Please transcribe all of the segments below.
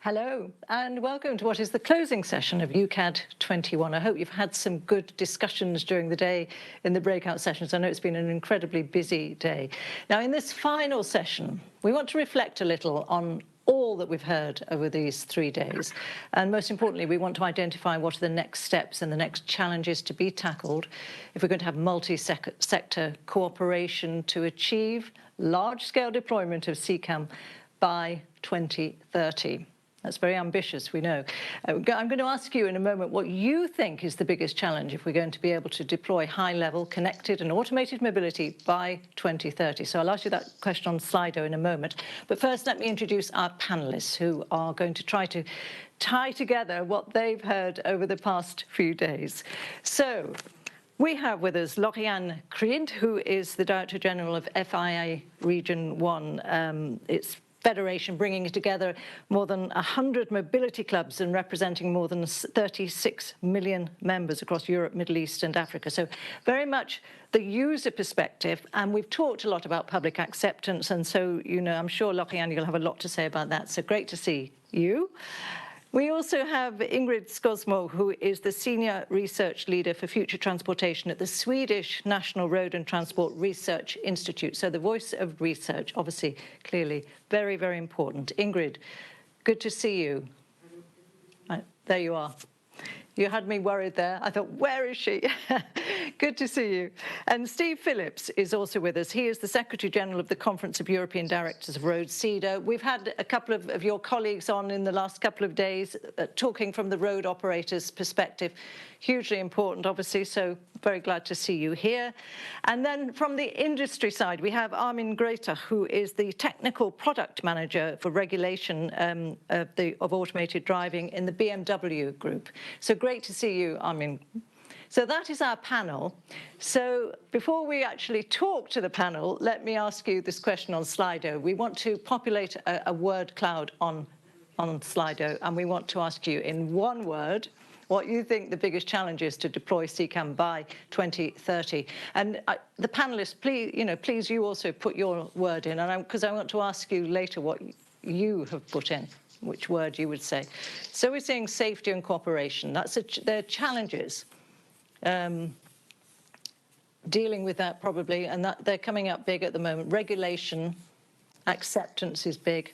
Hello and welcome to what is the closing session of EUCAD21. I hope you've had some good discussions during the day in the breakout sessions. I know it's been an incredibly busy day. Now in this final session, we want to reflect a little on all that we've heard over these 3 days. And most importantly, we want to identify what are the next steps and the next challenges to be tackled if we're going to have multi-sector cooperation to achieve large-scale deployment of CCAM by 2030. That's very ambitious, we know. I'm going to ask you in a moment what you think is the biggest challenge if we're going to be able to deploy high-level, connected and automated mobility by 2030. So I'll ask you that question on Slido in a moment. But first, let me introduce our panellists who are going to try to tie together what they've heard over the past few days. So we have with us Laurianne Krid, who is the Director General of FIA Region 1. It's Fédération, bringing together more than 100 mobility clubs and representing more than 36 million members across Europe, Middle East and Africa. So very much the user perspective, and we've talked a lot about public acceptance, and so, you know, I'm sure, Laurianne, you'll have a lot to say about that, so great to see you. We also have Ingrid Scosmo, who is the Senior Research Leader for Future Transportation at the Swedish National Road and Transport Research Institute. So the voice of research, obviously, clearly, very, very important. Ingrid, good to see you. There you are. You had me worried there. I thought, where is she? Good to see you. And Steve Phillips is also with us. He is the Secretary General of the Conference of European Directors of Road, CEDR. We've had a couple of your colleagues on in the last couple of days talking from the road operators' perspective. Hugely important, obviously, so very glad to see you here. And then from the industry side, we have Armin Gräter, who is the Technical Product Manager for Regulation of Automated Driving in the BMW Group. So great to see you, Armin. So that is our panel. So before we actually talk to the panel, let me ask you this question on Slido. We want to populate a word cloud on Slido, and we want to ask you in one word what you think the biggest challenge is to deploy CCAM by 2030. And the panelists, please you also put your word in, and because I want to ask you later what you have put in, which word you would say. So we're saying safety and cooperation. There are challenges dealing with that probably, and that they're coming up big at the moment. Regulation, acceptance is big,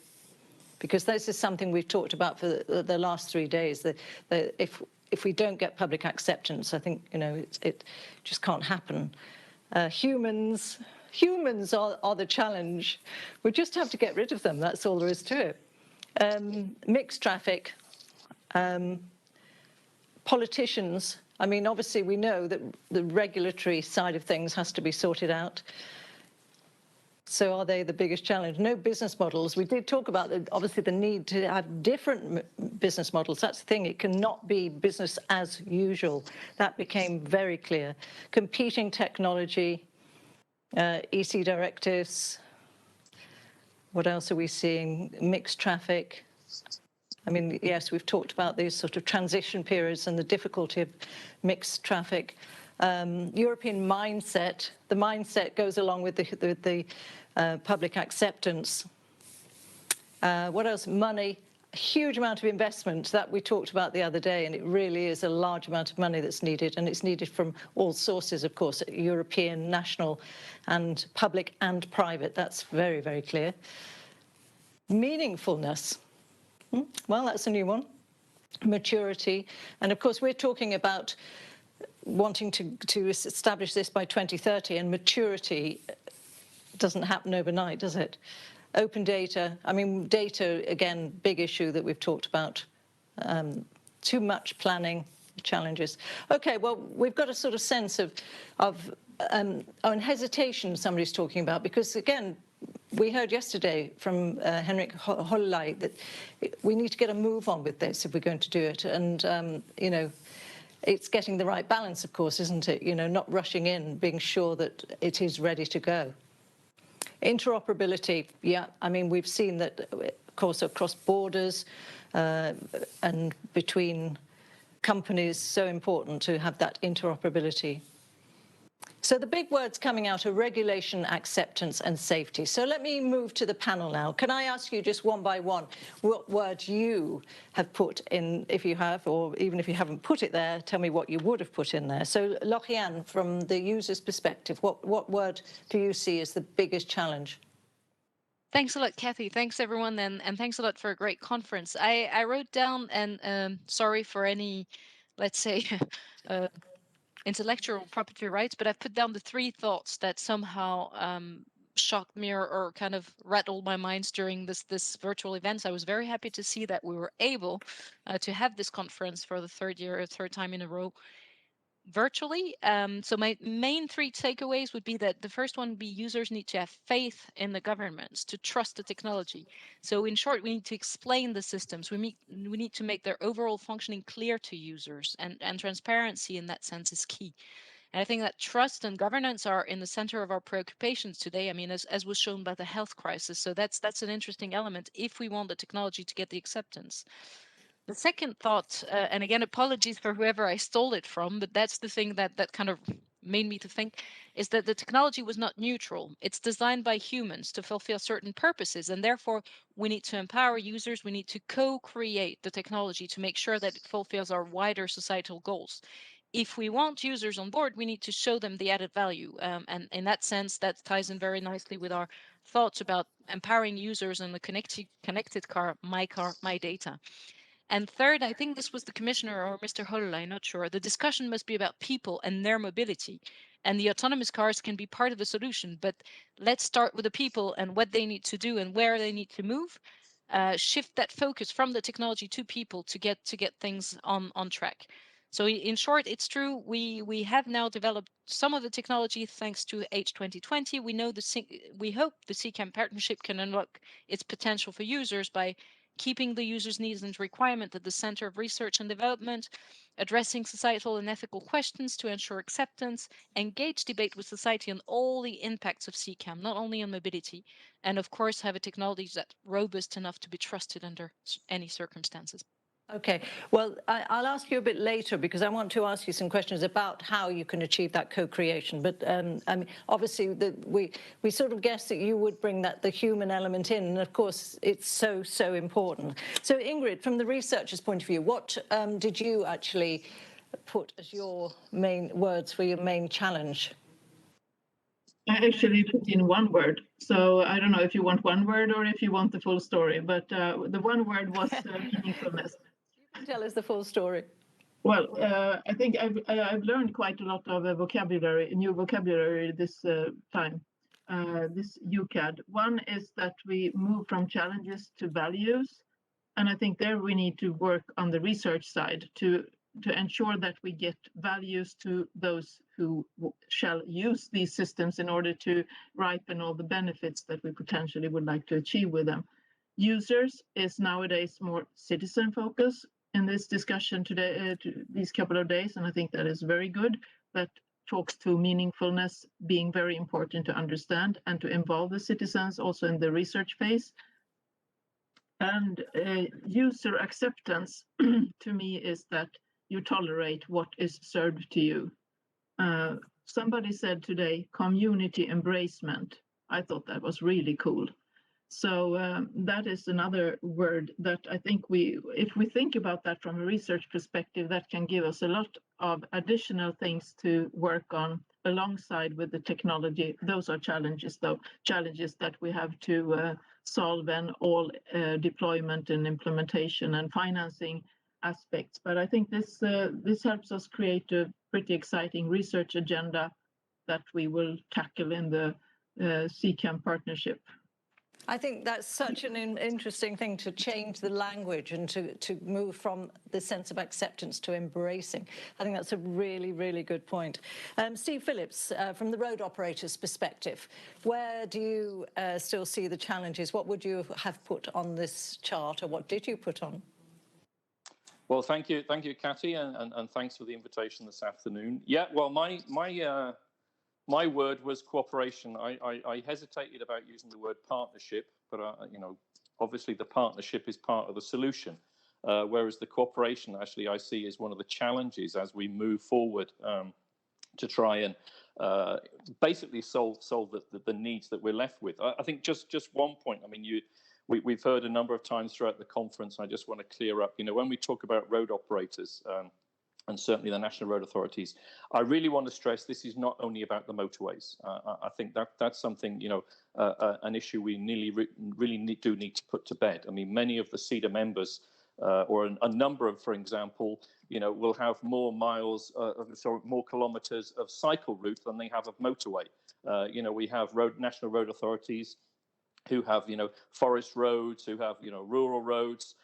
because this is something we've talked about for the last 3 days. If we don't get public acceptance, I think, you know, it just can't happen. Humans are the challenge. We just have to get rid of them. That's all there is to it. Mixed traffic, politicians. I mean, obviously, we know that the regulatory side of things has to be sorted out. So are they the biggest challenge? No business models. We did talk about, obviously, the need to have different business models. That's the thing. It cannot be business as usual. That became very clear. Competing technology, EC directives. What else are we seeing? Mixed traffic. I mean, yes, we've talked about these sort of transition periods and the difficulty of mixed traffic. European mindset. The mindset goes along with the public acceptance. What else? Money. A huge amount of investment that we talked about the other day, and it really is a large amount of money that's needed, and it's needed from all sources, of course, European, national, and public and private. That's very, very clear. Meaningfulness. Well, that's a new one. Maturity. And of course, we're talking about wanting to establish this by 2030, and maturity doesn't happen overnight, does it? Open data. I mean, data, again, big issue that we've talked about. Too much planning, challenges. Okay, well, we've got a sort of sense of hesitation somebody's talking about, because, again, we heard yesterday from Henrik Holley that we need to get a move on with this if we're going to do it. And, you know, it's getting the right balance, of course, isn't it? You know, not rushing in, being sure that it is ready to go. Interoperability, yeah, I mean, we've seen that, of course, across borders and between companies, so important to have that interoperability. So the big words coming out are regulation, acceptance and safety. So let me move to the panel now. Can I ask you just one by one what word you have put in, if you have, or even if you haven't put it there, tell me what you would have put in there. So Laurianne, from the user's perspective, what word do you see as the biggest challenge? Thanks a lot, Kathy. Thanks, everyone, and thanks a lot for a great conference. I wrote down, and sorry for any, let's say, uh, intellectual property rights, but I've put down the three thoughts that somehow shocked me or kind of rattled my minds during this virtual event. I was very happy to see that we were able to have this conference for the third time in a row virtually. So my main three takeaways would be that the first one would be users need to have faith in the governments, to trust the technology. So in short, we need to explain the systems. We need to make their overall functioning clear to users, and transparency in that sense is key. And I think that trust and governance are in the center of our preoccupations today. I mean, as was shown by the health crisis. So that's an interesting element if we want the technology to get the acceptance. The second thought, and again, apologies for whoever I stole it from, but that's the thing that kind of made me to think, is that the technology was not neutral. It's designed by humans to fulfill certain purposes, and therefore we need to empower users. We need to co-create the technology to make sure that it fulfills our wider societal goals. If we want users on board, we need to show them the added value. And in that sense, that ties in very nicely with our thoughts about empowering users in the connected car, my data. And third, I think this was the commissioner or Mr. Holla, I'm not sure. The discussion must be about people and their mobility. And the autonomous cars can be part of the solution, but let's start with the people and what they need to do and where they need to move. Shift that focus from the technology to people to get things on track. So in short, it's true. We have now developed some of the technology thanks to H2020. We hope the CCAM partnership can unlock its potential for users by keeping the user's needs and requirement at the center of research and development, addressing societal and ethical questions to ensure acceptance, engage debate with society on all the impacts of CCAM, not only on mobility, and of course have a technology that's robust enough to be trusted under any circumstances. Okay, well, I'll ask you a bit later because I want to ask you some questions about how you can achieve that co-creation. But I mean, obviously, we sort of guessed that you would bring the human element in, and of course, it's so important. So, Ingrid, from the researcher's point of view, what did you actually put as your main words for your main challenge? I actually put in one word, so I don't know if you want one word or if you want the full story, but the one word was meaningfulness. Tell us the full story. Well, I think I've learned quite a lot of new vocabulary this time, this EUCAD. One is that we move from challenges to values, and I think there we need to work on the research side to ensure that we get values to those who shall use these systems in order to ripen all the benefits that we potentially would like to achieve with them. Users is nowadays more citizen focused in this discussion today, these couple of days, and I think that is very good. That talks to meaningfulness being very important to understand and to involve the citizens also in the research phase. And user acceptance to me is that you tolerate what is served to you. Somebody said today, community embracement. I thought that was really cool. So that is another word that I think if we think about that from a research perspective, that can give us a lot of additional things to work on alongside with the technology. Those are challenges, though, challenges that we have to solve in all deployment and implementation and financing aspects. But I think this helps us create a pretty exciting research agenda that we will tackle in the CCAM partnership. I think that's such an interesting thing, to change the language and to move from the sense of acceptance to embracing. I think that's a really, really good point. Steve Phillips, from the road operator's perspective, where do you still see the challenges? What would you have put on this chart, or what did you put on? Well, thank you, Kathy, and thanks for the invitation this afternoon. Yeah, well, my word was cooperation. I hesitated about using the word partnership, but obviously the partnership is part of the solution, whereas the cooperation actually I see is one of the challenges as we move forward to try and basically solve the needs that we're left with. I think just one point. I mean, we've heard a number of times throughout the conference. I just want to clear up. When we talk about road operators. And certainly the national road authorities, I really want to stress this is not only about the motorways. I think that's something, an issue we really do need to put to bed. I mean, many of the CEDR members, or a number of, for example, will have more miles, more kilometres of cycle route than they have of motorway. We have national road authorities who have, forest roads, who have, rural roads.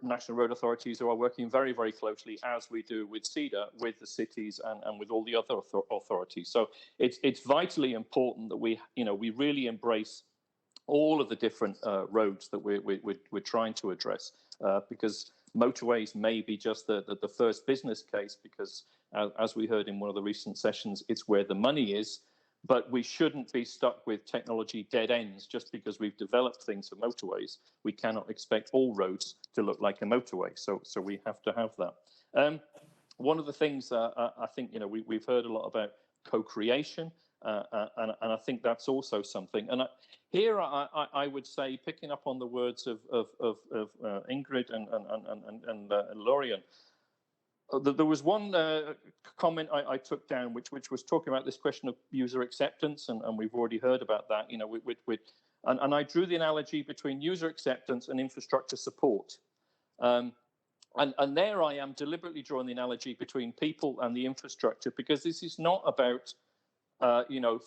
National road authorities who are working very, very closely, as we do with CEDR, with the cities and with all the other authorities. So it's vitally important that we really embrace all of the different roads that we're trying to address, because motorways may be just the first business case, because as we heard in one of the recent sessions, it's where the money is. But we shouldn't be stuck with technology dead ends just because we've developed things for motorways. We cannot expect all roads to look like a motorway. So we have to have that. One of the things I think, we've heard a lot about co-creation, and I think that's also something. And here I would say, picking up on the words of Ingrid and Laurianne, there was one comment I took down, which was talking about this question of user acceptance, and we've already heard about that. And I drew the analogy between user acceptance and infrastructure support, and there I am deliberately drawing the analogy between people and the infrastructure, because this is not about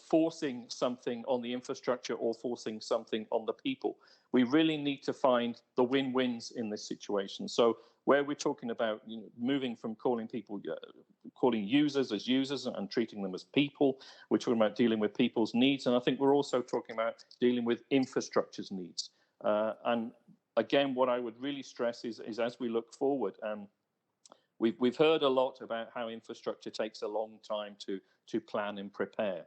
forcing something on the infrastructure or forcing something on the people. We really need to find the win-wins in this situation. So where we're talking about moving from calling users as users and treating them as people, we're talking about dealing with people's needs. And I think we're also talking about dealing with infrastructure's needs. And again, what I would really stress is as we look forward, we've heard a lot about how infrastructure takes a long time to plan and prepare.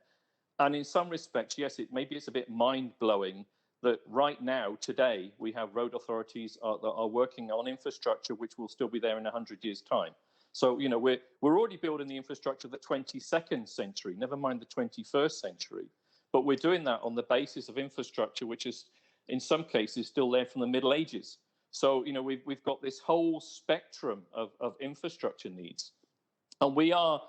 And in some respects, yes, maybe it's a bit mind-blowing that right now, today, we have road authorities that are working on infrastructure which will still be there in 100 years' time. So, we're already building the infrastructure of the 22nd century, never mind the 21st century. But we're doing that on the basis of infrastructure which is, in some cases, still there from the Middle Ages. So, we've got this whole spectrum of infrastructure needs. And we are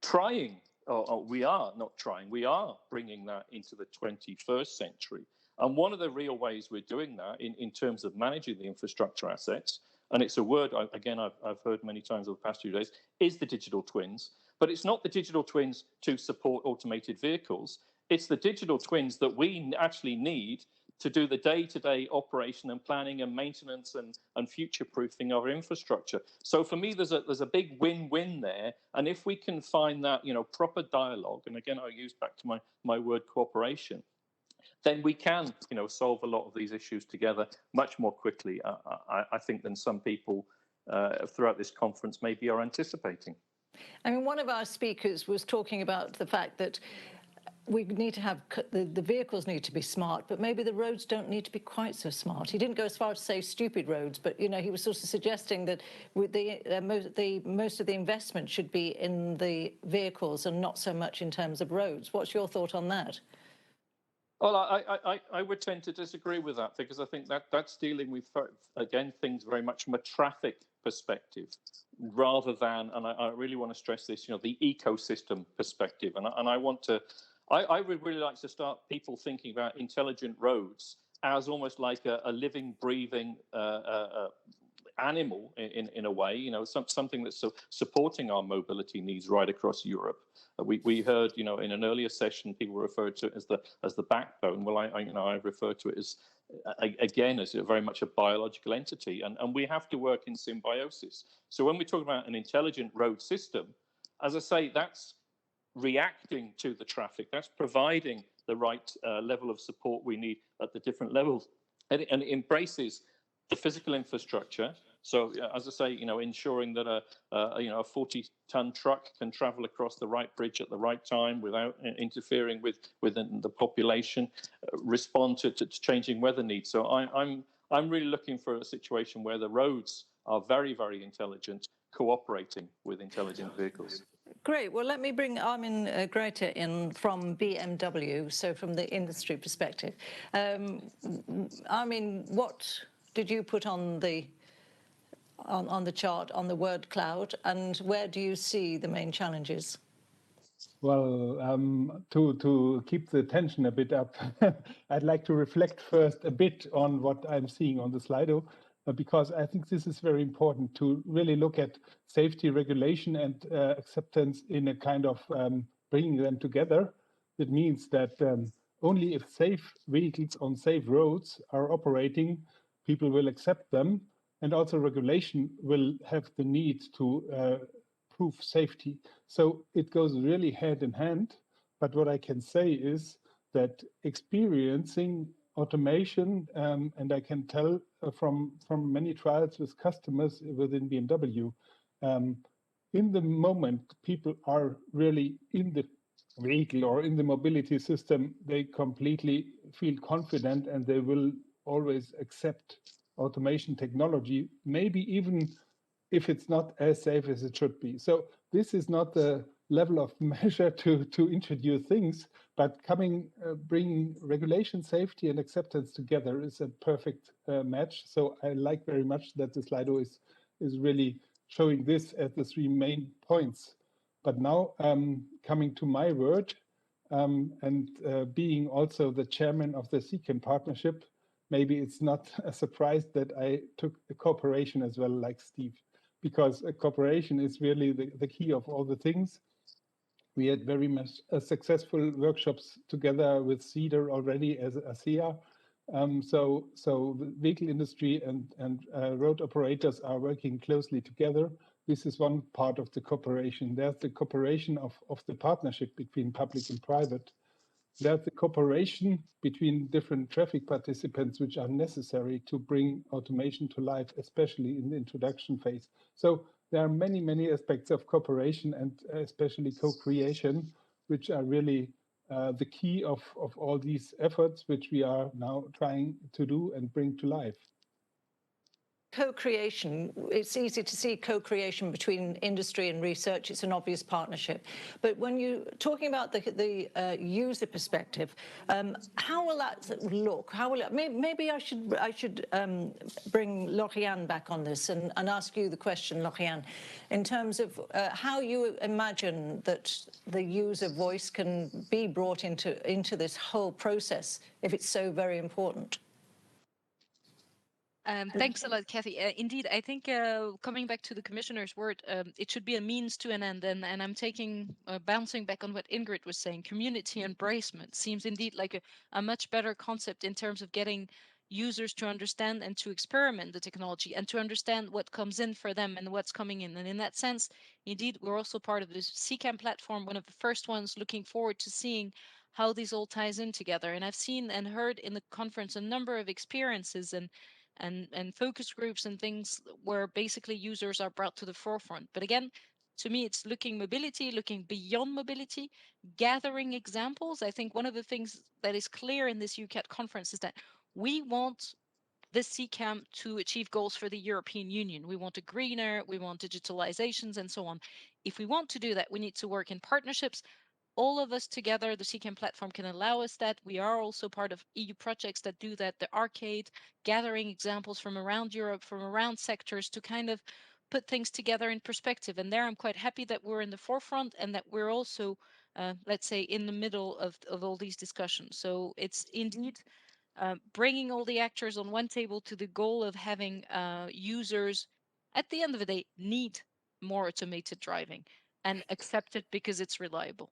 trying, or we are not trying, we are bringing that into the 21st century. And one of the real ways we're doing that in terms of managing the infrastructure assets, and it's a word, again, I've heard many times over the past few days, is the digital twins. But it's not the digital twins to support automated vehicles. It's the digital twins that we actually need to do the day-to-day operation and planning and maintenance and future-proofing of our infrastructure. So for me, there's a big win-win there. And if we can find that, proper dialogue, and again, I use back to my word cooperation, then we can, solve a lot of these issues together much more quickly, I think, than some people throughout this conference maybe are anticipating. I mean, one of our speakers was talking about the fact that we need to have, the vehicles need to be smart, but maybe the roads don't need to be quite so smart. He didn't go as far as to say stupid roads, but, he was sort of suggesting that with most of the investment should be in the vehicles and not so much in terms of roads. What's your thought on that? Well, I would tend to disagree with that, because I think that's dealing with, again, things very much from a traffic perspective rather than, and I really want to stress this, the ecosystem perspective. And I would really like to start people thinking about intelligent roads as almost like a living, breathing animal in a way, something that's supporting our mobility needs right across Europe. We heard, in an earlier session, people referred to it as the backbone. Well, I refer to it as very much a biological entity, and we have to work in symbiosis. So when we talk about an intelligent road system, as I say, that's reacting to the traffic. That's providing the right level of support we need at the different levels, and it embraces the physical infrastructure. So, as I say, ensuring that a 40-ton truck can travel across the right bridge at the right time without interfering with the population, respond to changing weather needs. So, I'm really looking for a situation where the roads are very, very intelligent, cooperating with intelligent vehicles. Great. Well, let me bring Armin Gräter in from BMW, so from the industry perspective. Armin, what did you put on the chart on the word cloud, and where do you see the main challenges? Well, to keep the tension a bit up, I'd like to reflect first a bit on what I'm seeing on the Slido, because I think this is very important to really look at safety regulation and acceptance in a kind of bringing them together. It means that only if safe vehicles on safe roads are operating, people will accept them, and also regulation will have the need to prove safety. So it goes really hand in hand. But what I can say is that experiencing automation, and I can tell from many trials with customers within BMW, in the moment people are really in the vehicle or in the mobility system, they completely feel confident and they will always accept automation technology, maybe even if it's not as safe as it should be. So this is not the level of measure to introduce things, but bringing regulation, safety, and acceptance together is a perfect match. So I like very much that the Slido is really showing this as the three main points. But now coming to my word, and being also the chairman of the CEDR partnership, maybe it's not a surprise that I took a cooperation as well, like Steve, because a cooperation is really the key of all the things. We had very much successful workshops together with CEDR already as ASEA. So the vehicle industry and road operators are working closely together. This is one part of the cooperation. There's the cooperation of the partnership between public and private. There's the cooperation between different traffic participants, which are necessary to bring automation to life, especially in the introduction phase. So there are many, many aspects of cooperation and especially co-creation, which are really the key of all these efforts, which we are now trying to do and bring to life. Co-creation, it's easy to see co-creation between industry and research. It's an obvious partnership. But when you're talking about the user perspective, how will that look? How will it, maybe I should bring Laurianne back on this and ask you the question, Laurianne, in terms of how you imagine that the user voice can be brought into this whole process if it's so very important. Thanks a lot, Kathy. Indeed, I think coming back to the commissioner's word, it should be a means to an end. And I'm bouncing back on what Ingrid was saying. Community embracement seems indeed like a much better concept in terms of getting users to understand and to experiment the technology and to understand what comes in for them and what's coming in. And in that sense, indeed, we're also part of this CCAM platform, one of the first ones looking forward to seeing how these all ties in together. And I've seen and heard in the conference a number of experiences and focus groups and things where basically users are brought to the forefront. But again, to me, it's looking beyond mobility, gathering examples. I think one of the things that is clear in this EUCAD conference is that we want the CCAM to achieve goals for the European Union. We want a greener, we want digitalizations and so on. If we want to do that, we need to work in partnerships. All of us together, the CCAM platform can allow us that. We are also part of EU projects that do that, the Arcade, gathering examples from around Europe, from around sectors to kind of put things together in perspective. And there I'm quite happy that we're in the forefront and that we're also, let's say, in the middle of all these discussions. So it's indeed bringing all the actors on one table to the goal of having users, at the end of the day, need more automated driving and accept it because it's reliable.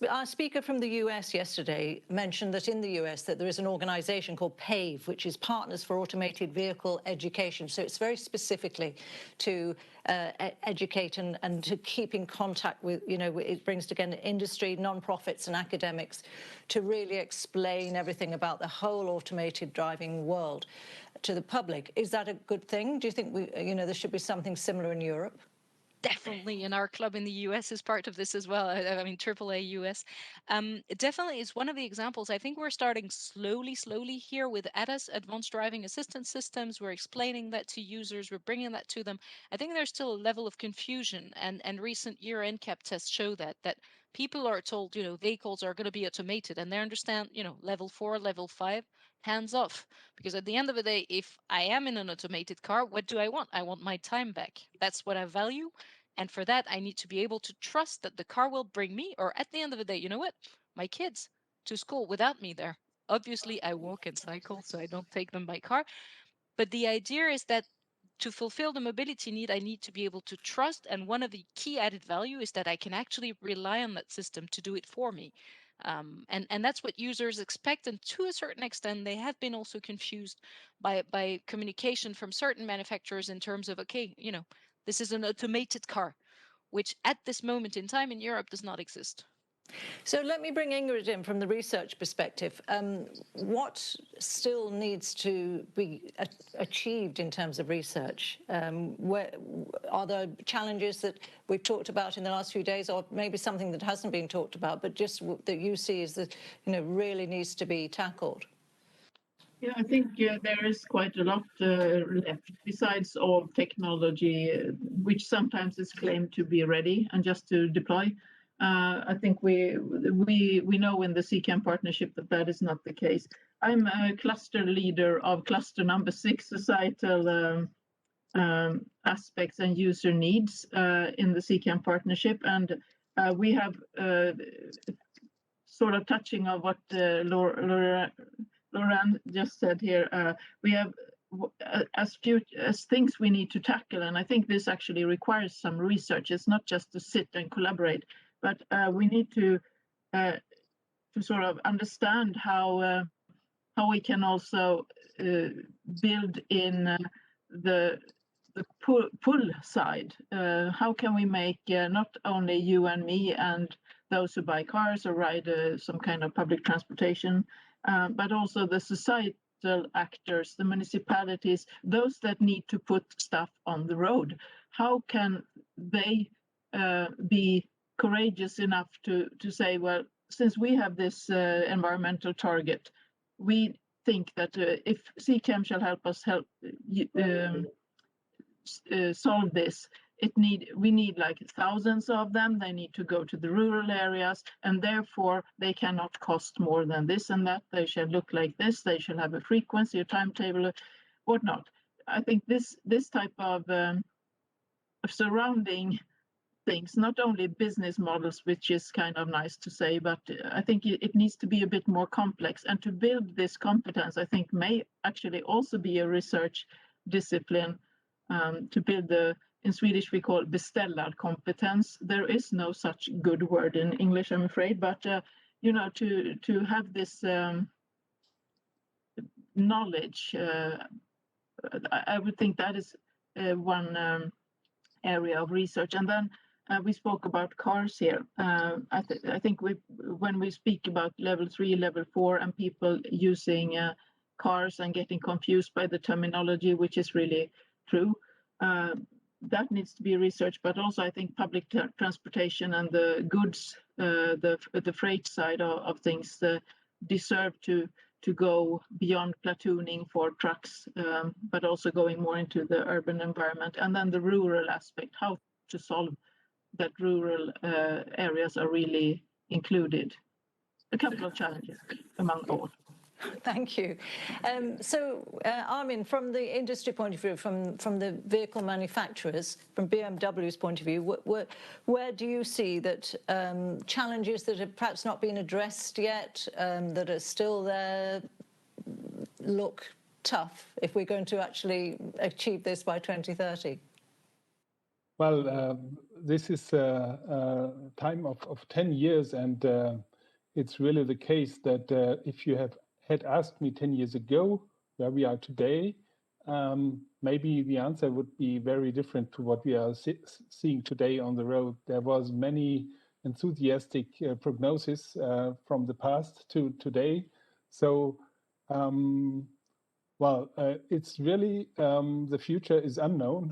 Our speaker from the US yesterday mentioned that in the US that there is an organization called PAVE, which is Partners for Automated Vehicle Education. So it's very specifically to educate and to keep in contact with, it brings together industry, non-profits and academics to really explain everything about the whole automated driving world to the public. Is that a good thing? Do you think there should be something similar in Europe? definitely in our club in the US is part of this as well. I mean, AAA US. It definitely is one of the examples. I think we're starting slowly here with ADAS, Advanced Driving Assistance Systems. We're explaining that to users. We're bringing that to them. I think there's still a level of confusion, and recent year NCAP tests show that people are told, vehicles are going to be automated, and they understand, level 4, level 5, hands off. Because at the end of the day, if I am in an automated car, what do I want? I want my time back. That's what I value. And for that, I need to be able to trust that the car will bring me, or at the end of the day, you know what? My kids to school without me there. Obviously, I walk and cycle, so I don't take them by car. But the idea is that to fulfill the mobility need, I need to be able to trust. And one of the key added value is that I can actually rely on that system to do it for me. And that's what users expect. And to a certain extent, they have been also confused by communication from certain manufacturers in terms of, okay, this is an automated car, which at this moment in time in Europe does not exist. So let me bring Ingrid in from the research perspective. What still needs to be achieved in terms of research? Where are there challenges that we've talked about in the last few days, or maybe something that hasn't been talked about, but just that you see is that really needs to be tackled? Yeah, I think there is quite a lot left besides all technology, which sometimes is claimed to be ready and just to deploy. I think we know in the CCAM partnership that is not the case. I'm a cluster leader of cluster number 6, societal aspects and user needs in the CCAM partnership, and we have sort of touching on what Laurianne just said here, we have as things we need to tackle, and I think this actually requires some research. It's not just to sit and collaborate, but we need to sort of understand how we can also build in the pull side. How can we make not only you and me and those who buy cars or ride some kind of public transportation, but also the societal actors, the municipalities, those that need to put stuff on the road. How can they be courageous enough to say, well, since we have this environmental target, we think that if CCAM shall help us solve this, we need like thousands of them. They need to go to the rural areas, and therefore they cannot cost more than this and that. They shall look like this. They shall have a frequency, a timetable, whatnot. I think this type of surrounding things, not only business models, which is kind of nice to say, but I think it needs to be a bit more complex. And to build this competence, I think may actually also be a research discipline. To build in Swedish we call beställarkompetens. There is no such good word in English, I'm afraid, but to have this knowledge, I would think that is one area of research. And then we spoke about cars here. I think when we speak about level 3, level 4, and people using cars and getting confused by the terminology, which is really true, that needs to be researched. But also I think public transportation and the goods, the freight side of things deserve to go beyond platooning for trucks, but also going more into the urban environment. And then the rural aspect, how to solve that rural areas are really included. A couple of challenges among all. Thank you. So, Armin, from the industry point of view, from the vehicle manufacturers, from BMW's point of view, where do you see that challenges that have perhaps not been addressed yet, that are still there, look tough if we're going to actually achieve this by 2030? Well, this is a time of 10 years, and it's really the case that if you had asked me 10 years ago where we are today, maybe the answer would be very different to what we are seeing today on the road. There was many enthusiastic prognosis from the past to today. So Well, it's really, the future is unknown.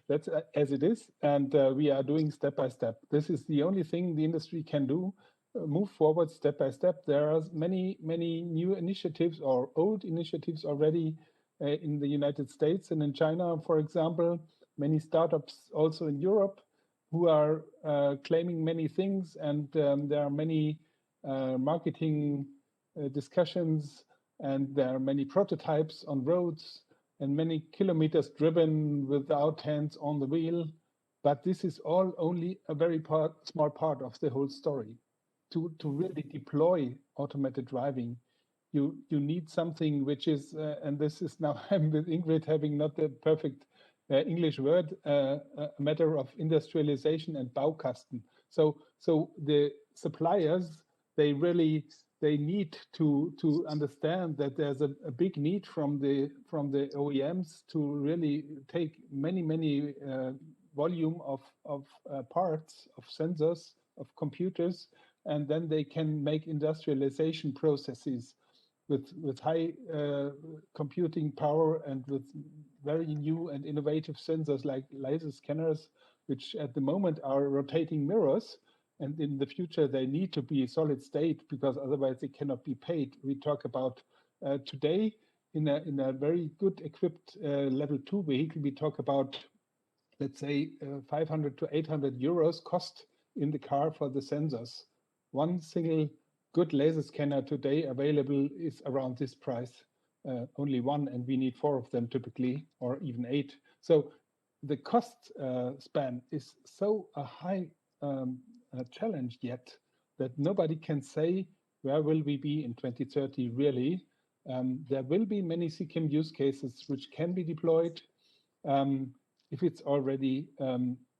That's as it is. And we are doing step by step. This is the only thing the industry can do, move forward step by step. There are many, many new initiatives or old initiatives already in the United States and in China, for example, many startups also in Europe who are claiming many things. And there are many marketing discussions, and there are many prototypes on roads and many kilometers driven without hands on the wheel. But this is all only a very small part of the whole story. To really deploy automated driving, you need something which is, and this is now I'm with Ingrid having not the perfect English word, a matter of industrialization and Baukasten. So the suppliers, they need to understand that there's a big need from the OEMs to really take many volume of parts, of sensors, of computers, and then they can make industrialization processes with high computing power and with very new and innovative sensors like laser scanners, which at the moment are rotating mirrors. And in the future, they need to be solid state because otherwise they cannot be paid. We talk about today in a very good equipped level 2 vehicle, we talk about, let's say, 500 to 800 euros cost in the car for the sensors. One single good laser scanner today available is around this price, only one, and we need 4 of them typically, or even 8. So the cost span is so a high challenge yet that nobody can say where will we be in 2030 really. There will be many CCAM use cases which can be deployed. If it's already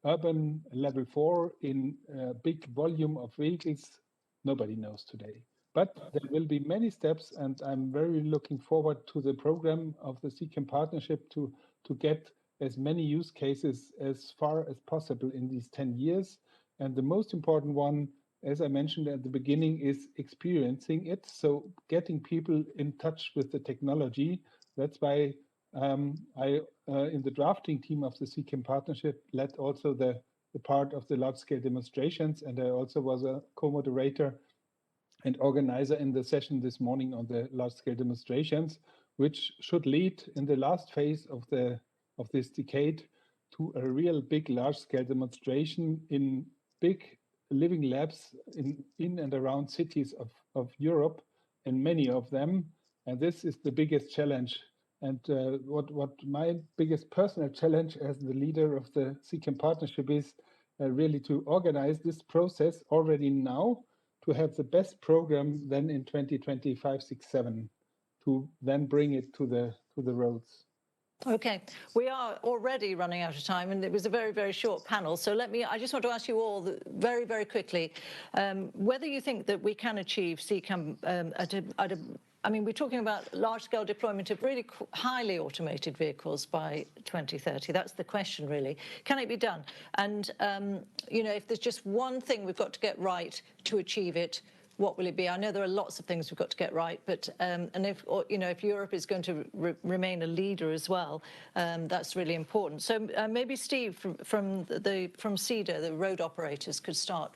urban level 4 in a big volume of vehicles, nobody knows today. But there will be many steps, and I'm very looking forward to the program of the CCAM partnership to get as many use cases as far as possible in these 10 years. And the most important one, as I mentioned at the beginning, is experiencing it. So getting people in touch with the technology. That's why I, in the drafting team of the CCAM partnership, led also the part of the large-scale demonstrations, and I also was a co-moderator and organizer in the session this morning on the large-scale demonstrations, which should lead in the last phase of this decade to a real big large-scale demonstration in big living labs in and around cities of Europe, and many of them. And this is the biggest challenge. And what my biggest personal challenge as the leader of the CCAM partnership is really to organize this process already now, to have the best program then in 2025, 6, 7, to then bring it to the roads. Okay, we are already running out of time, and it was a very, very short panel. So I just want to ask you all very, very quickly, whether you think that we can achieve CCAM I mean, we're talking about large-scale deployment of really highly automated vehicles by 2030. That's the question, really. Can it be done? And, you know, if there's just one thing we've got to get right to achieve it, what will it be? I know there are lots of things we've got to get right, but and if you know, if Europe is going to remain a leader as well, that's really important. So maybe Steve from CEDR, the road operators, could start.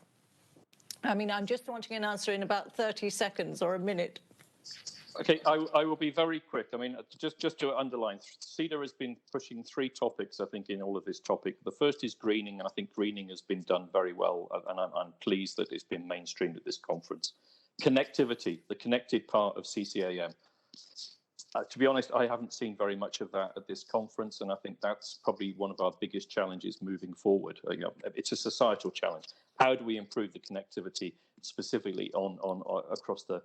I mean, I'm just wanting an answer in about 30 seconds or a minute. Okay, I will be very quick. I mean, just to underline, CEDR has been pushing 3 topics, I think, in all of this topic. The first is greening, and I think greening has been done very well, and I'm pleased that it's been mainstreamed at this conference. Connectivity, the connected part of CCAM. To be honest, I haven't seen very much of that at this conference, and I think that's probably one of our biggest challenges moving forward. You know, it's a societal challenge. How do we improve the connectivity specifically on across the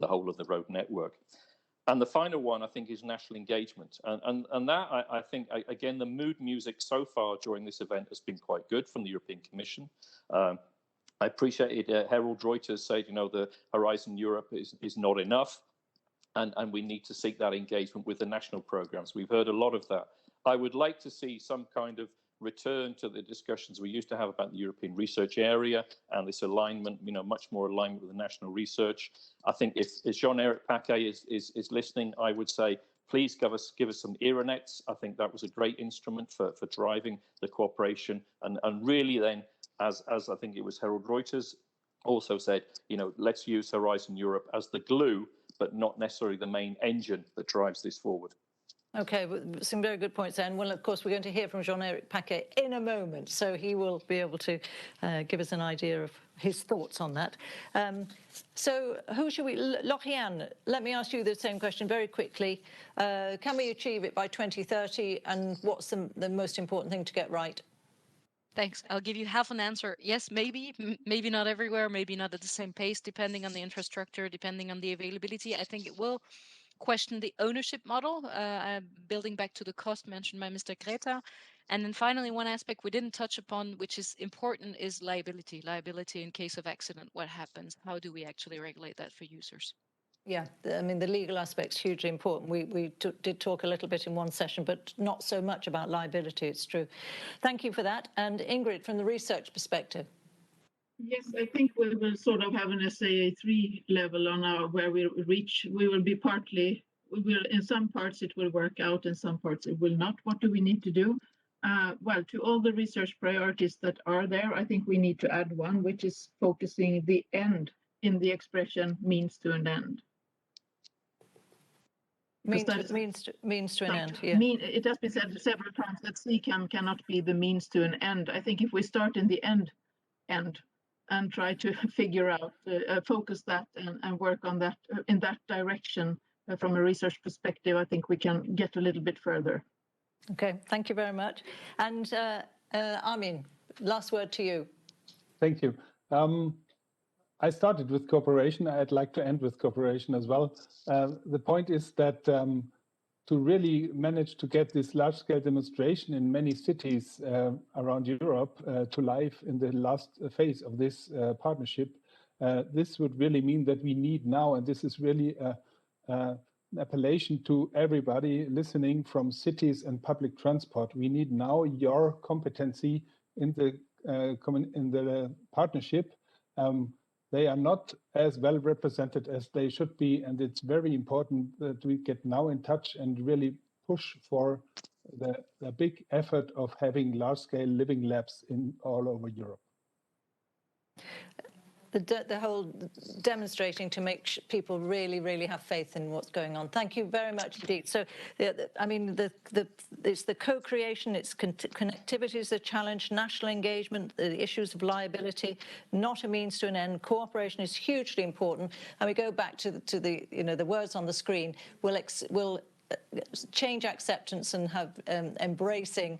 whole of the road network? And the final one, I think, is national engagement. And that, I think, again, the mood music so far during this event has been quite good from the European Commission. I appreciated Harold Reuter said, you know, the Horizon Europe is not enough, and we need to seek that engagement with the national programs. We've heard a lot of that. I would like to see some kind of return to the discussions we used to have about the European research area and this alignment, you know, much more alignment with the national research. I think if Jean-Eric Paquet is listening, I would say Please give us some ERANETs. I think that was a great instrument for driving the cooperation, and really then, as I think it was Harold Reuters also said, let's use Horizon Europe as the glue, but not necessarily the main engine that drives this forward. Okay, some very good points there. And well, of course, we're going to hear from Jean-Éric Paquet in a moment, so he will be able to give us an idea of his thoughts on that. So who should we... Laurianne, let me ask you the same question very quickly. Can we achieve it by 2030, and what's the most important thing to get right? Thanks. I'll give you half an answer. Yes, maybe not everywhere, maybe not at the same pace, depending on the infrastructure, depending on the availability. I think it will question the ownership model, building back to the cost mentioned by Mr. Gräter. And then finally, one aspect we didn't touch upon, which is important, is liability. Liability in case of accident, what happens? How do we actually regulate that for users? Yeah, I mean, the legal aspect's hugely important. We did talk a little bit in one session, but not so much about liability, it's true. Thank you for that. And Ingrid, from the research perspective. Yes, I think we will sort of have an SAA3 level on where we reach. We will be in some parts it will work out, in some parts it will not. What do we need to do? Well, to all the research priorities that are there, I think we need to add one, which is focusing the end in the expression means to an end. Means to an end, yeah. It has been said several times that CCAM cannot be the means to an end. I think if we start in the end and try to figure out, focus that and work on that in that direction from a research perspective, I think we can get a little bit further. Okay, thank you very much. And Armin, last word to you. Thank you. I started with cooperation. I'd like to end with cooperation as well. The point is that to really manage to get this large-scale demonstration in many cities around Europe to life in the last phase of this partnership, this would really mean that we need now, and this is really an appellation to everybody listening from cities and public transport. We need now your competency in the partnership. They are not as well represented as they should be, and it's very important that we get now in touch and really push for the big effort of having large-scale living labs all over Europe. The whole demonstrating to make people really have faith in what's going on. Thank you very much indeed. So, I mean, it's the co-creation, it's connectivity is a challenge, national engagement, the issues of liability, not a means to an end. Cooperation is hugely important, and we go back to the words on the screen. We'll change acceptance and have embracing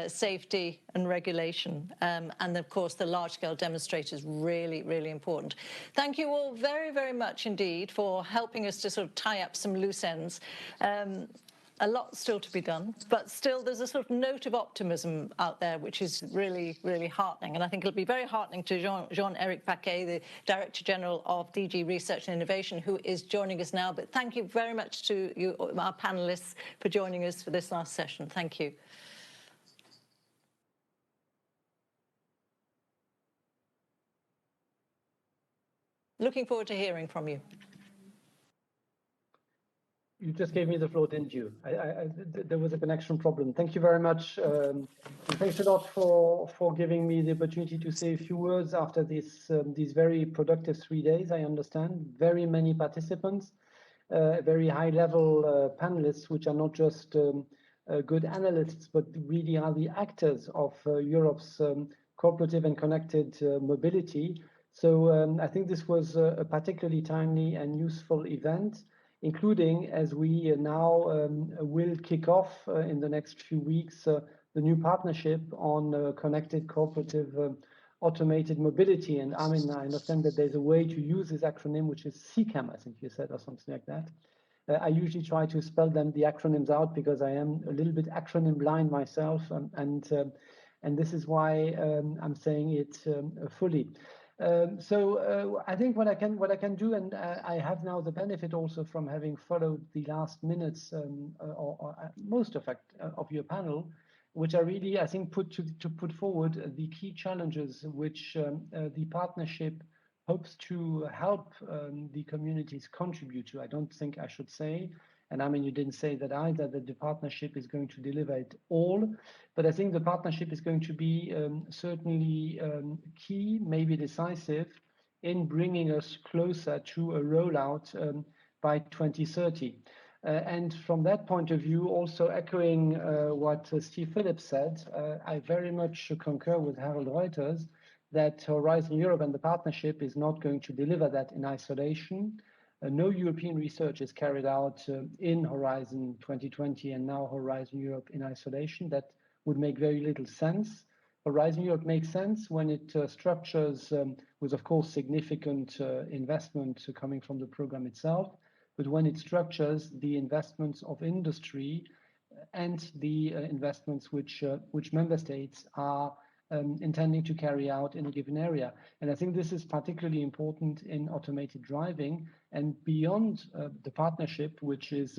safety and regulation. And of course, the large-scale demonstrator is really important. Thank you all very much indeed for helping us to sort of tie up some loose ends. A lot still to be done, but still there's a sort of note of optimism out there, which is really heartening. And I think it'll be very heartening to Jean-Éric Paquet, the Director General of DG Research and Innovation, who is joining us now. But thank you very much to you, our panelists, for joining us for this last session. Thank you. Looking forward to hearing from you. You just gave me the floor, didn't you? There was a connection problem. Thank you very much. Thanks a lot for giving me the opportunity to say a few words after these very productive 3 days. I understand very many participants, very high-level panelists, which are not just good analysts, but really are the actors of Europe's cooperative and connected mobility. So I think this was a particularly timely and useful event, including as we now will kick off in the next few weeks the new partnership on connected cooperative automated mobility. And Armin, I understand that there's a way to use this acronym, which is CCAM, I think you said, or something like that. I usually try to spell the acronyms out because I am a little bit acronym blind myself, and this is why I'm saying it fully. So I think what I can do, and I have now the benefit also from having followed the last minutes or most of your panel, which are really, I think, put forward the key challenges which the partnership hopes to help the communities contribute to. I don't think I should say, And I mean, you didn't say that either, that the partnership is going to deliver it all, but I think the partnership is going to be certainly key, maybe decisive, in bringing us closer to a rollout by 2030. And from that point of view, also echoing what Steve Phillips said, I very much concur with Harold Reuters that Horizon Europe and the partnership is not going to deliver that in isolation. No European research is carried out in Horizon 2020 and now Horizon Europe in isolation. That would make very little sense. Horizon Europe makes sense when it structures with, of course, significant investment coming from the program itself, but when it structures the investments of industry and the investments which member states are intending to carry out in a given area. And I think this is particularly important in automated driving and beyond the partnership, which is,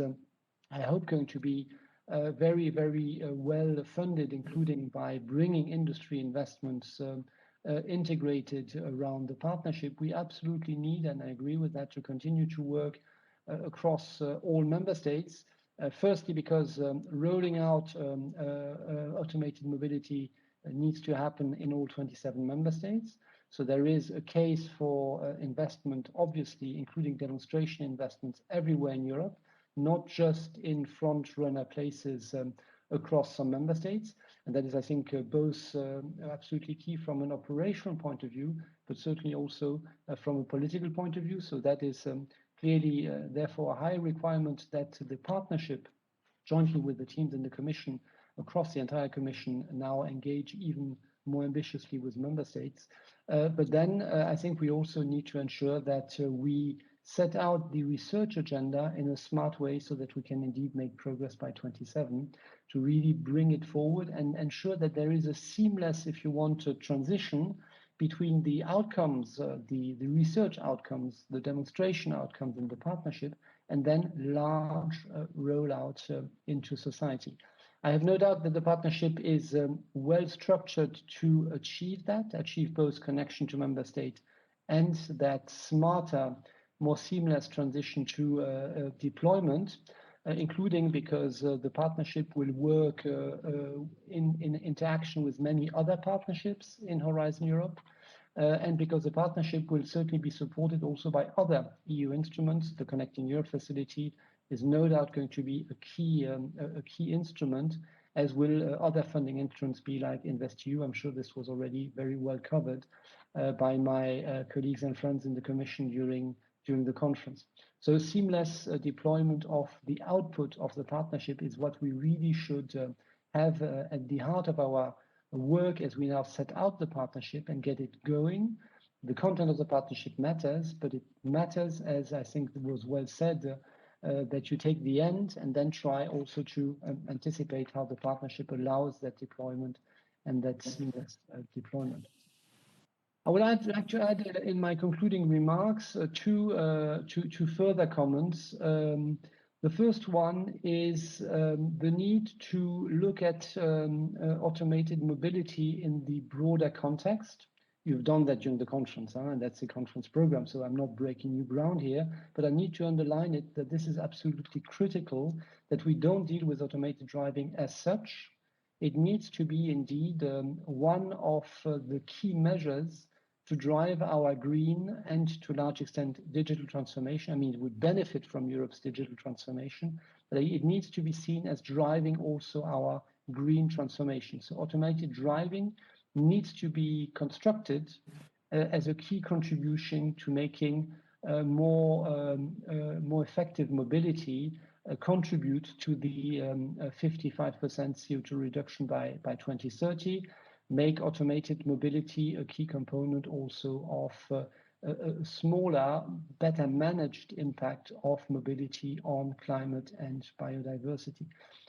I hope, going to be very, very well funded, including by bringing industry investments integrated around the partnership. We absolutely need, and I agree with that, to continue to work across all member states. Firstly, because rolling out automated mobility needs to happen in all 27 member states. So there is a case for investment, obviously, including demonstration investments everywhere in Europe, not just in front-runner places across some member states. And that is, I think, both absolutely key from an operational point of view, but certainly also from a political point of view. So that is clearly, therefore, a high requirement that the partnership, jointly with the teams in the Commission, across the entire Commission, now engage even more ambitiously with member states. But then I think we also need to ensure that we set out the research agenda in a smart way so that we can indeed make progress by 27 to really bring it forward and ensure that there is a seamless, if you want, a transition between the outcomes, the research outcomes, the demonstration outcomes in the partnership, and then large rollout into society. I have no doubt that the partnership is well structured to achieve that, achieve both connection to member state and that smarter, more seamless transition to deployment, including because the partnership will work in interaction with many other partnerships in Horizon Europe, and because the partnership will certainly be supported also by other EU instruments. The Connecting Europe facility is no doubt going to be a key instrument, as will other funding instruments be like InvestEU. I'm sure this was already very well covered by my colleagues and friends in the Commission during the conference. So seamless deployment of the output of the partnership is what we really should have at the heart of our work as we now set out the partnership and get it going. The content of the partnership matters, but it matters, as I think was well said, that you take the end and then try also to anticipate how the partnership allows that deployment and that seamless deployment. I would like to add in my concluding remarks two further comments. The first one is the need to look at automated mobility in the broader context. You've done that during the conference, and that's the conference program, so I'm not breaking new ground here, but I need to underline it that this is absolutely critical, that we don't deal with automated driving as such. It needs to be indeed one of the key measures to drive our green and to a large extent digital transformation. I mean, it would benefit from Europe's digital transformation, but it needs to be seen as driving also our green transformation. So automated driving needs to be constructed as a key contribution to making more effective mobility contribute to the 55% CO2 reduction by 2030, make automated mobility a key component also of a smaller, better managed impact of mobility on climate and biodiversity.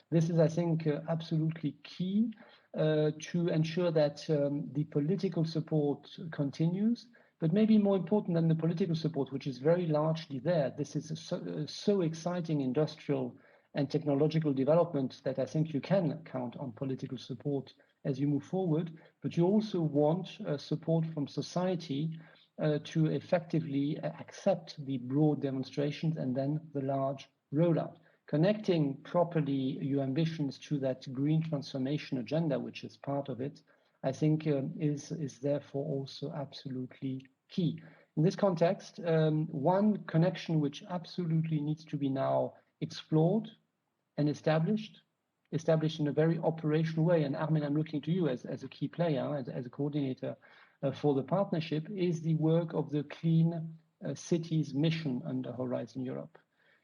This is, I think, absolutely key to ensure that the political support continues, but maybe more important than the political support, which is very largely there. This is so exciting industrial and technological development that I think you can count on political support as you move forward, but you also want support from society to effectively accept the broad demonstrations and then the large rollout. connecting properly your ambitions to that green transformation agenda, which is part of it, I think is therefore also absolutely key. In this context, one connection which absolutely needs to be now explored and established in a very operational way, and Armin, I'm looking to you as a key player, as a coordinator for the partnership, is the work of the Clean Cities mission under Horizon Europe.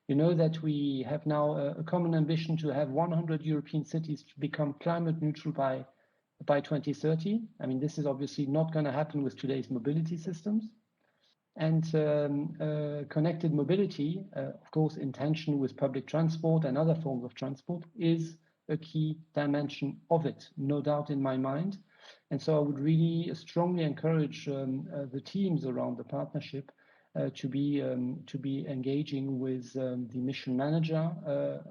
You know that we have now a common ambition to have 100 European cities to become climate neutral by 2030. I mean, this is obviously not going to happen with today's mobility systems. And connected mobility, of course, in tension with public transport and other forms of transport, is a key dimension of it, no doubt in my mind. And so I would really strongly encourage the teams around the partnership to be engaging with the mission manager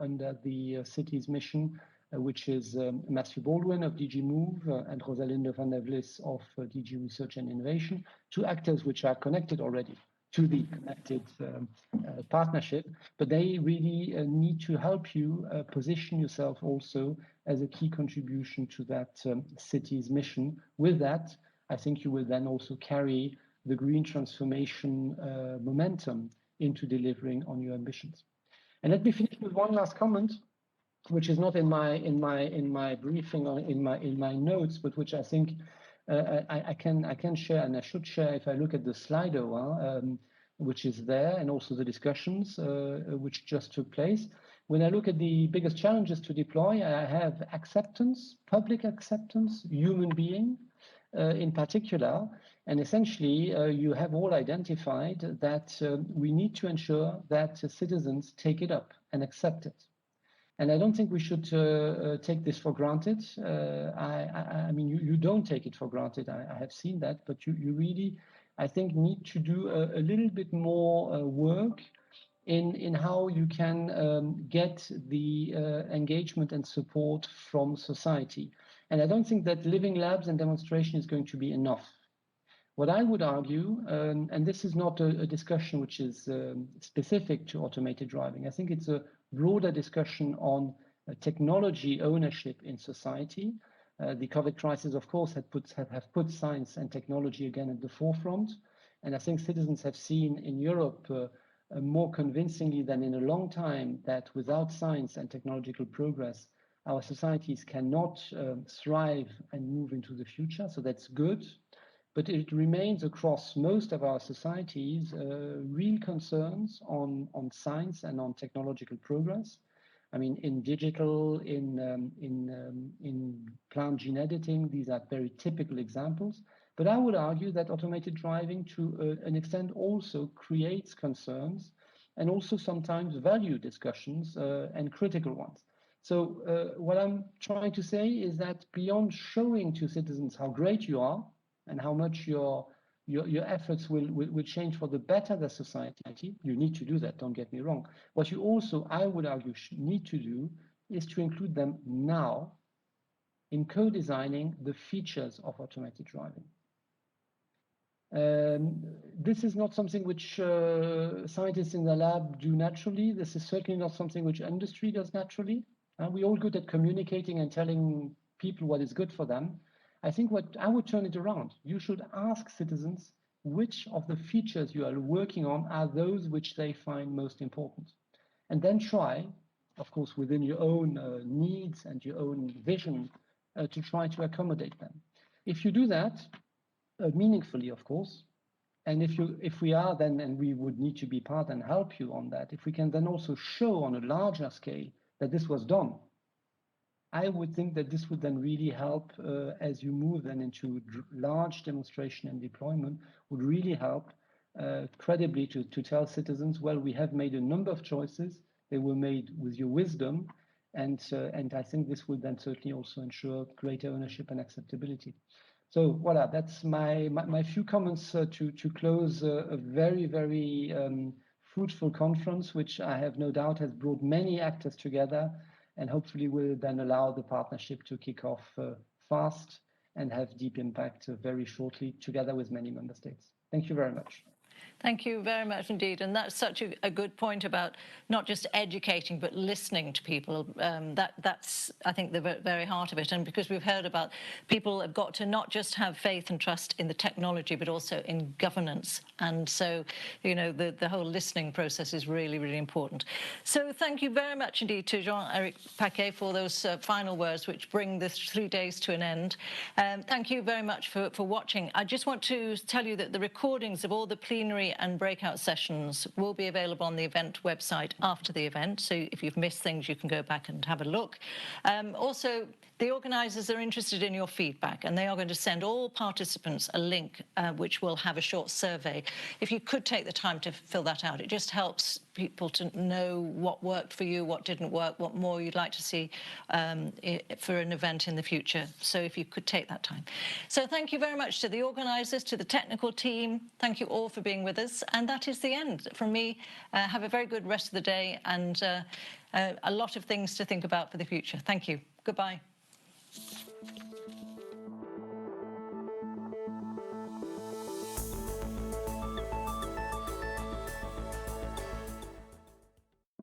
under the city's mission, which is Matthew Baldwin of DG Move and Rosalinde van der Vlis of DG Research and Innovation, two actors which are connected already to the connected partnership, but they really need to help you position yourself also as a key contribution to that city's mission. With that, I think you will then also carry the green transformation momentum into delivering on your ambitions. And let me finish with one last comment, which is not in my briefing or in my notes, but which I think I can share, and I should share if I look at the Slido, which is there, and also the discussions which just took place. When I look at the biggest challenges to deploy, I have acceptance, public acceptance, human being in particular, and essentially you have all identified that we need to ensure that citizens take it up and accept it. And I don't think we should take this for granted. I mean, you don't take it for granted. I have seen that, but you really, I think, need to do a little bit more work in how you can get the engagement and support from society. And I don't think that living labs and demonstration is going to be enough. What I would argue, and this is not a discussion which is specific to automated driving, I think it's a broader discussion on technology ownership in society. The COVID crisis, of course, have put science and technology again at the forefront. And I think citizens have seen in Europe more convincingly than in a long time that without science and technological progress, our societies cannot thrive and move into the future. So that's good. But it remains across most of our societies real concerns on science and on technological progress. I mean, in digital, in plant gene editing, these are very typical examples. But I would argue that automated driving to an extent also creates concerns and also sometimes value discussions and critical ones. So what I'm trying to say is that beyond showing to citizens how great you are, and how much your efforts will change for the better the society. You need to do that, don't get me wrong. What you also, I would argue, need to do is to include them now in co-designing the features of automated driving. This is not something which scientists in the lab do naturally. This is certainly not something which industry does naturally. We're all good at communicating and telling people what is good for them. I think what I would turn it around. You should ask citizens which of the features you are working on are those which they find most important. And then try, of course, within your own needs and your own vision, to try to accommodate them. If you do that, meaningfully, of course, and if we are then, and we would need to be part and help you on that, if we can then also show on a larger scale that this was done, I would think that this would then really help as you move then into large demonstration and deployment, would really help credibly to tell citizens, well, we have made a number of choices. They were made with your wisdom. And I think this would then certainly also ensure greater ownership and acceptability. So voila, that's my few comments to close a very, very fruitful conference, which I have no doubt has brought many actors together, and hopefully will then allow the partnership to kick off fast and have deep impact very shortly together with many member states. Thank you very much. Thank you very much indeed. And that's such a good point about not just educating, but listening to people. That's, I think, the very heart of it. And because we've heard about people have got to not just have faith and trust in the technology, but also in governance. And so, you know, the whole listening process is really, really important. So thank you very much indeed to Jean-Eric Paquet for those final words, which bring the 3 days to an end. Thank you very much for watching. I just want to tell you that the recordings of all the plenary and breakout sessions will be available on the event website after the event. So if you've missed things, you can go back and have a look. Also, the organisers are interested in your feedback, and they are going to send all participants a link which will have a short survey. If you could take the time to fill that out, it just helps people to know what worked for you, what didn't work, what more you'd like to see for an event in the future. So if you could take that time. So thank you very much to the organisers, to the technical team. Thank you all for being with us. And that is the end from me. Have a very good rest of the day and a lot of things to think about for the future. Thank you. Goodbye.